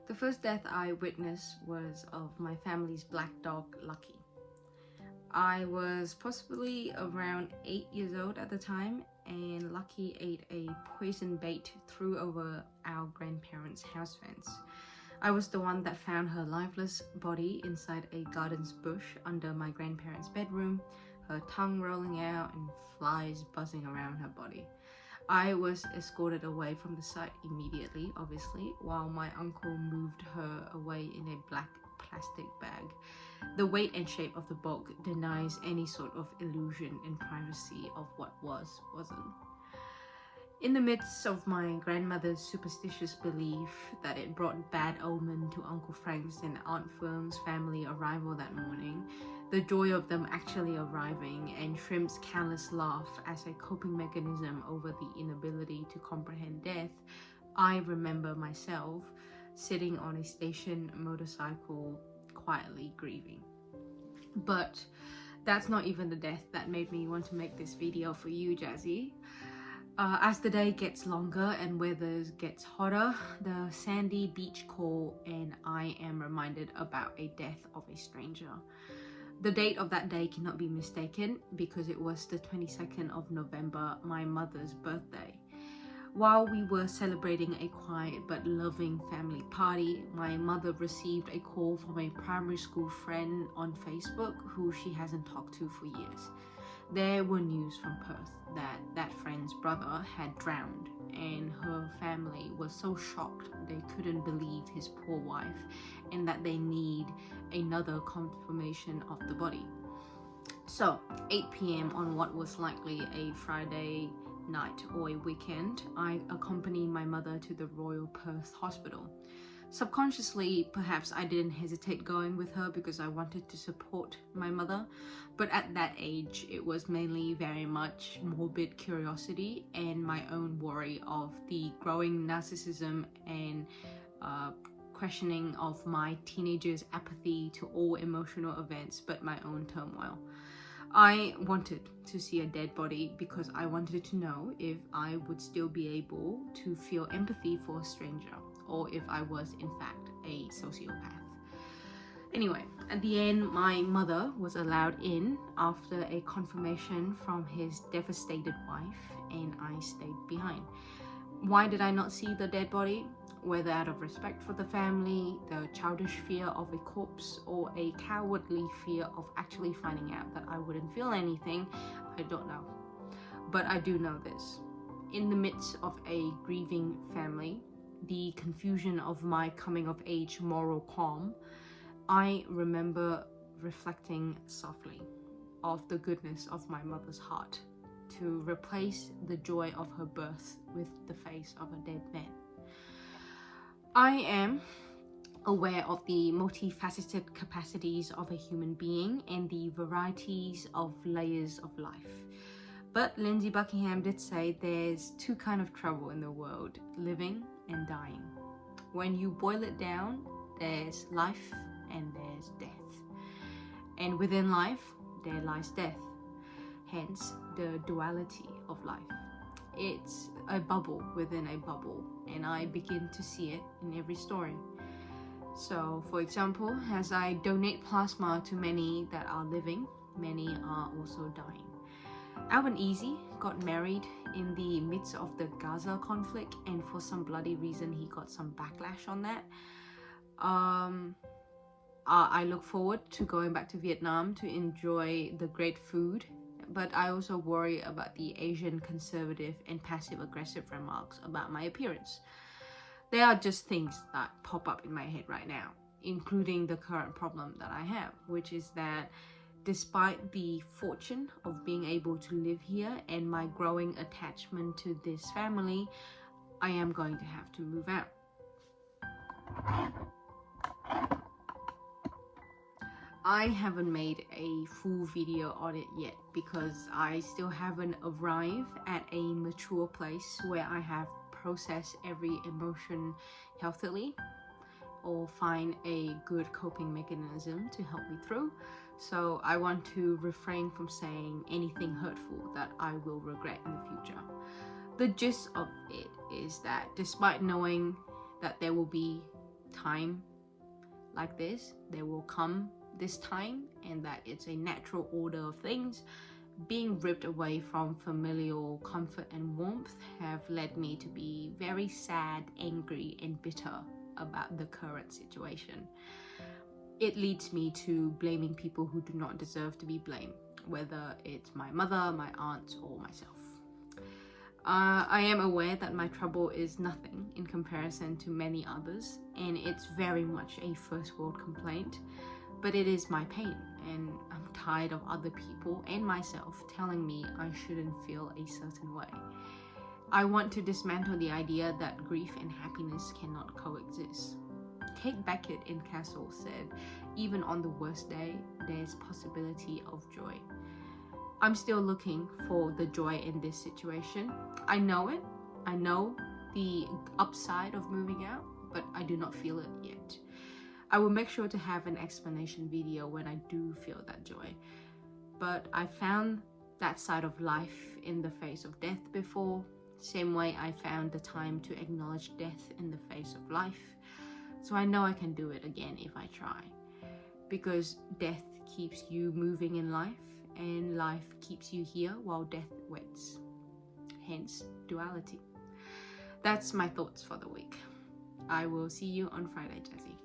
The first death I witnessed was of my family's black dog, Lucky. I was possibly around 8 years old at the time, and Lucky ate a poison bait threw over our grandparents' house fence. I was the one that found her lifeless body inside a garden's bush under my grandparents' bedroom, her tongue rolling out and flies buzzing around her body. I was escorted away from the site immediately, obviously, while my uncle moved her away in a black plastic bag. The weight and shape of the bulk denies any sort of illusion and privacy of what wasn't. In the midst of my grandmother's superstitious belief that it brought bad omen to Uncle Frank's and Aunt Fern's family arrival that morning, the joy of them actually arriving, and Shrimp's careless laugh as a coping mechanism over the inability to comprehend death, I remember myself sitting on a station motorcycle quietly grieving. But that's not even the death that made me want to make this video for you, Jazzy. As the day gets longer and weather gets hotter, the sandy beach call, and I am reminded about a death of a stranger. The date of that day cannot be mistaken because it was the 22nd of November, my mother's birthday. While we were celebrating a quiet but loving family party, my mother received a call from a primary school friend on Facebook who she hasn't talked to for years. There were news from Perth that friend's brother had drowned, and her family was so shocked they couldn't believe his poor wife, and that they need another confirmation of the body. So 8 p.m. on what was likely a Friday night or a weekend, I accompanied my mother to the Royal Perth Hospital. Subconsciously, perhaps I didn't hesitate going with her because I wanted to support my mother, but at that age it was mainly very much morbid curiosity and my own worry of the growing narcissism and questioning of my teenager's apathy to all emotional events but my own turmoil. I wanted to see a dead body because I wanted to know if I would still be able to feel empathy for a stranger, or if I was in fact a sociopath. Anyway, at the end, my mother was allowed in after a confirmation from his devastated wife, and I stayed behind. Why did I not see the dead body? Whether out of respect for the family, the childish fear of a corpse, or a cowardly fear of actually finding out that I wouldn't feel anything, I don't know. But I do know this. In the midst of a grieving family, the confusion of my coming of age moral calm, I remember reflecting softly of the goodness of my mother's heart to replace the joy of her birth with the face of a dead man. I am aware of the multifaceted capacities of a human being and the varieties of layers of life. But Lindsey Buckingham did say there's two kinds of trouble in the world, living and dying. When you boil it down, there's life and there's death. And within life, there lies death. Hence, the duality of life. It's a bubble within a bubble, and I begin to see it in every story. So, for example, as I donate plasma to many that are living, many are also dying. Alvin Easy got married in the midst of the Gaza conflict, and for some bloody reason he got some backlash on that. I look forward to going back to Vietnam to enjoy the great food, but I also worry about the Asian conservative and passive-aggressive remarks about my appearance. They are just things that pop up in my head right now, including the current problem that I have, which is that despite the fortune of being able to live here and my growing attachment to this family, I am going to have to move out. I haven't made a full video on it yet because I still haven't arrived at a mature place where I have processed every emotion healthily or find a good coping mechanism to help me through. So I want to refrain from saying anything hurtful that I will regret in the future. The gist of it is that despite knowing that there will be time like this, there will come this time, and that it's a natural order of things, being ripped away from familial comfort and warmth have led me to be very sad, angry, and bitter about the current situation. It leads me to blaming people who do not deserve to be blamed, whether it's my mother, my aunt, or myself. I am aware that my trouble is nothing in comparison to many others, and it's very much a first world complaint, but it is my pain, and I'm tired of other people and myself telling me I shouldn't feel a certain way. I want to dismantle the idea that grief and happiness cannot coexist. Kate Beckett in Castle said, even on the worst day, there's possibility of joy. I'm still looking for the joy in this situation. I know it. I know the upside of moving out, but I do not feel it yet. I will make sure to have an explanation video when I do feel that joy. But I found that side of life in the face of death before, same way I found the time to acknowledge death in the face of life. So I know I can do it again if I try. Because death keeps you moving in life, and life keeps you here while death waits. Hence, duality. That's my thoughts for the week. I will see you on Friday, Jessie.